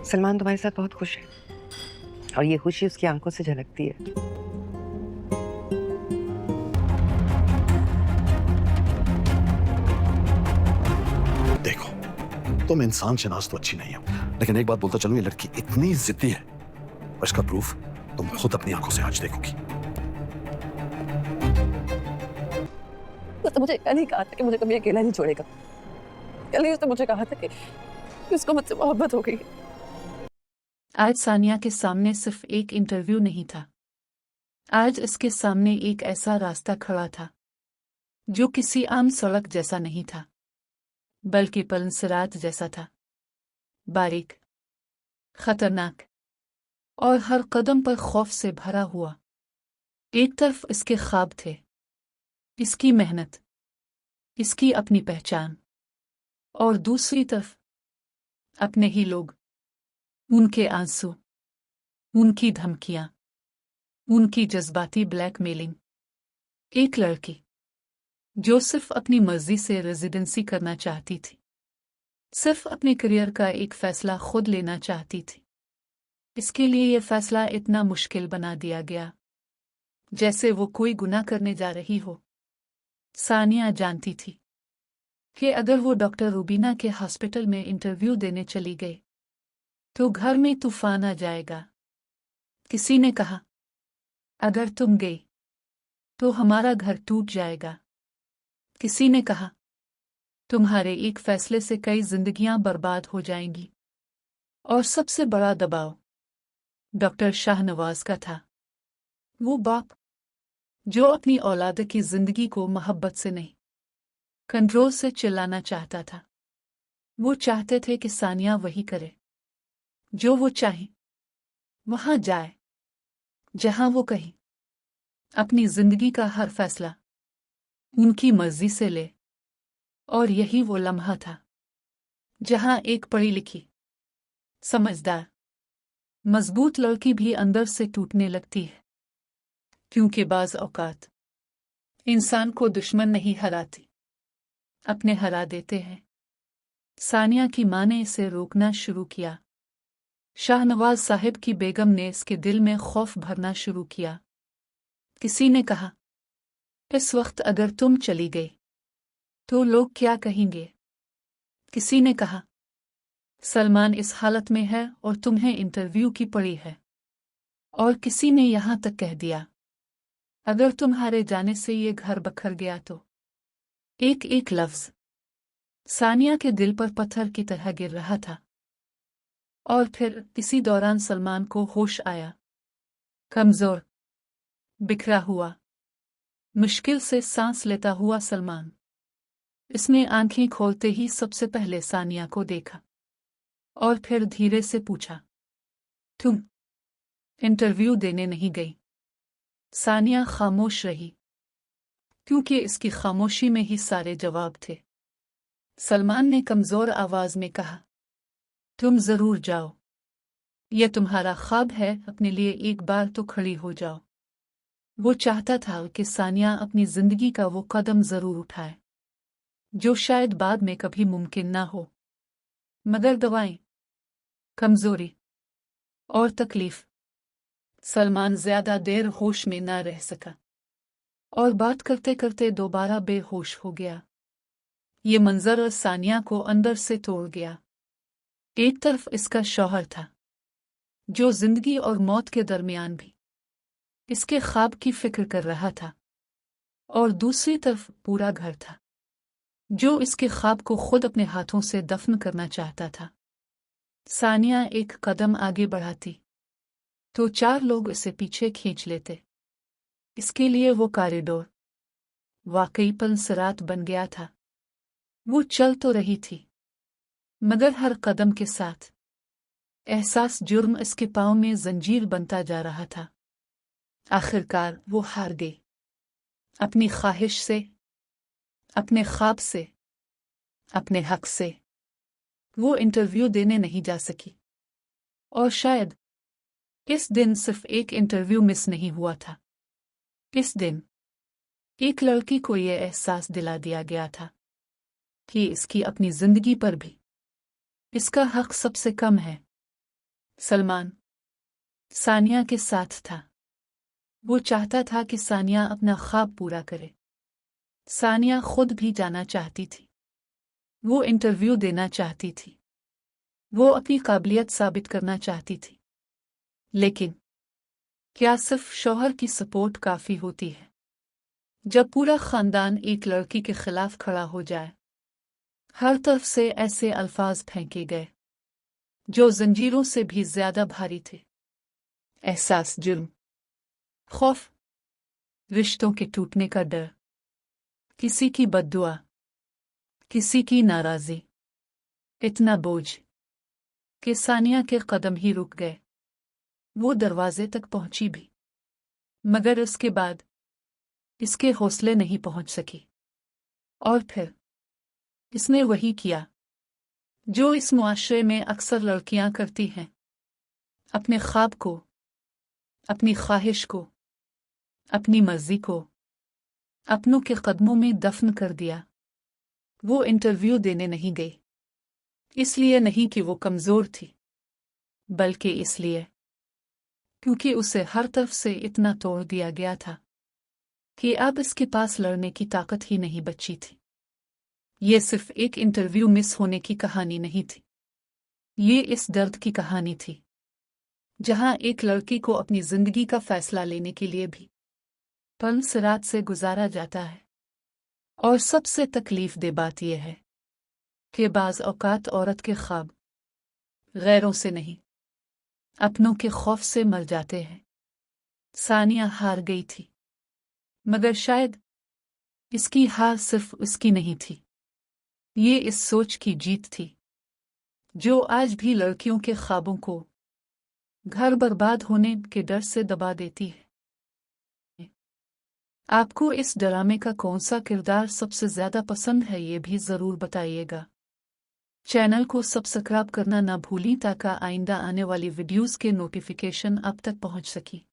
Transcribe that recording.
सलमान तुम्हारे साथ बहुत खुश है और ये खुशी उसकी आंखों से झलकती है। देखो, तुम इंसान शनास तो अच्छी नहीं हो, लेकिन एक बात बोलता चलूं, ये लड़की इतनी जिद्दी है और इसका प्रूफ तुम खुद अपनी आंखों से आज देखोगी। उसने मुझे कल ही कहा था कि मुझे कभी अकेला नहीं छोड़ेगा। कल ही उसने मुझे कहा था कि उसको मुझसे मोहब्बत हो गई। आज सानिया के सामने सिर्फ एक इंटरव्यू नहीं था। आज इसके सामने एक ऐसा रास्ता खड़ा था जो किसी आम सड़क जैसा नहीं था, बल्कि पलंसरात जैसा था। बारीक, खतरनाक और हर कदम पर खौफ से भरा हुआ। एक तरफ इसके ख्वाब थे, इसकी मेहनत, इसकी अपनी पहचान, और दूसरी तरफ अपने ही लोग, उनके आंसू, उनकी धमकियां, उनकी जज्बाती ब्लैकमेलिंग। एक लड़की जो सिर्फ अपनी मर्जी से रेजिडेंसी करना चाहती थी, सिर्फ अपने करियर का एक फैसला खुद लेना चाहती थी। इसके लिए यह फैसला इतना मुश्किल बना दिया गया जैसे वो कोई गुनाह करने जा रही हो। सानिया जानती थी कि अगर वो डॉक्टर रूबीना के हॉस्पिटल में इंटरव्यू देने चली गई तो घर में तूफान आ जाएगा। किसी ने कहा, अगर तुम गई तो हमारा घर टूट जाएगा। किसी ने कहा, तुम्हारे एक फैसले से कई जिंदगियां बर्बाद हो जाएंगी। और सबसे बड़ा दबाव डॉक्टर शाहनवाज का था। वो बाप जो अपनी औलाद की जिंदगी को मोहब्बत से नहीं, कंट्रोल से चिल्लाना चाहता था। वो चाहते थे कि सानिया वही करे जो वो चाहे, वहां जाए जहां वो कहे, अपनी जिंदगी का हर फैसला उनकी मर्जी से ले। और यही वो लम्हा था जहां एक पढ़ी लिखी, समझदार, मजबूत लड़की भी अंदर से टूटने लगती है, क्योंकि बाज औकात इंसान को दुश्मन नहीं हराती, अपने हरा देते हैं। सानिया की मां ने इसे रोकना शुरू किया। शाहनवाज साहिब की बेगम ने इसके दिल में खौफ भरना शुरू किया। किसी ने कहा, इस वक्त अगर तुम चली गई तो लोग क्या कहेंगे। किसी ने कहा, सलमान इस हालत में है और तुम्हें इंटरव्यू की पड़ी है। और किसी ने यहां तक कह दिया, अगर तुम्हारे जाने से ये घर बखर गया तो। एक एक लफ्ज सानिया के दिल पर पत्थर की तरह गिर रहा था। और फिर इसी दौरान सलमान को होश आया। कमजोर, बिखरा हुआ, मुश्किल से सांस लेता हुआ सलमान। इसने आंखें खोलते ही सबसे पहले सानिया को देखा और फिर धीरे से पूछा, तुम इंटरव्यू देने नहीं गई? सानिया खामोश रही, क्योंकि इसकी खामोशी में ही सारे जवाब थे। सलमान ने कमजोर आवाज में कहा, तुम जरूर जाओ। यह तुम्हारा ख्वाब है, अपने लिए एक बार तो खड़ी हो जाओ। वो चाहता था कि सानिया अपनी जिंदगी का वो कदम जरूर उठाए जो शायद बाद में कभी मुमकिन ना हो। मगर दवाएं, कमजोरी और तकलीफ, सलमान ज्यादा देर होश में ना रह सका और बात करते करते दोबारा बेहोश हो गया। ये मंजर सानिया को अंदर से तोड़ गया। एक तरफ इसका शौहर था जो जिंदगी और मौत के दरमियान भी इसके ख्वाब की फिक्र कर रहा था, और दूसरी तरफ पूरा घर था जो इसके ख्वाब को खुद अपने हाथों से दफन करना चाहता था। सानिया एक कदम आगे बढ़ाती तो चार लोग इसे पीछे खींच लेते। इसके लिए वो कॉरिडोर वाकई पलंसरात बन गया था। वो चल तो रही थी, मगर हर कदम के साथ एहसास जुर्म इसके पांव में जंजीर बनता जा रहा था। आखिरकार वो हार गई, अपनी ख्वाहिश से, अपने ख्वाब से, अपने हक से। वो इंटरव्यू देने नहीं जा सकी, और शायद इस दिन सिर्फ एक इंटरव्यू मिस नहीं हुआ था। इस दिन एक लड़की को यह एहसास दिला दिया गया था कि इसकी अपनी जिंदगी पर भी इसका हक सबसे कम है। सलमान सानिया के साथ था। वो चाहता था कि सानिया अपना ख्वाब पूरा करे। सानिया खुद भी जाना चाहती थी। वो इंटरव्यू देना चाहती थी। वो अपनी काबिलियत साबित करना चाहती थी। लेकिन क्या सिर्फ शौहर की सपोर्ट काफी होती है? जब पूरा खानदान एक लड़की के खिलाफ खड़ा हो जाए, हर तरफ से ऐसे अल्फाज फेंके गए जो जंजीरों से भी ज्यादा भारी थे। एहसास, जुर्म, खौफ, रिश्तों के टूटने का डर, किसी की बद्दुआ, किसी की नाराजगी, इतना बोझ कि सानिया के कदम ही रुक गए। वो दरवाजे तक पहुंची भी, मगर उसके बाद इसके हौसले नहीं पहुंच सकी। और फिर इसने वही किया जो इस मुआशरे में अक्सर लड़कियां करती हैं, अपने ख्वाब को, अपनी ख्वाहिश को, अपनी मर्जी को अपनों के कदमों में दफन कर दिया। वो इंटरव्यू देने नहीं गई, इसलिए नहीं कि वो कमजोर थी, बल्कि इसलिए क्योंकि उसे हर तरफ से इतना तोड़ दिया गया था कि अब इसके पास लड़ने की ताकत ही नहीं बची थी। ये सिर्फ एक इंटरव्यू मिस होने की कहानी नहीं थी। ये इस दर्द की कहानी थी जहां एक लड़की को अपनी जिंदगी का फैसला लेने के लिए भी पुरसरात से गुजारा जाता है। और सबसे तकलीफ दे बात यह है कि बाज औकात औरत के ख्वाब गैरों से नहीं, अपनों के खौफ से मर जाते हैं। सानिया हार गई थी, मगर शायद इसकी हार सिर्फ उसकी नहीं थी। ये इस सोच की जीत थी जो आज भी लड़कियों के ख्वाबों को घर बर्बाद होने के डर से दबा देती है। आपको इस ड्रामे का कौन सा किरदार सबसे ज्यादा पसंद है, ये भी जरूर बताइएगा। चैनल को सब्सक्राइब करना ना भूलें ताकि आइंदा आने वाली वीडियोस के नोटिफिकेशन आप तक पहुंच सके।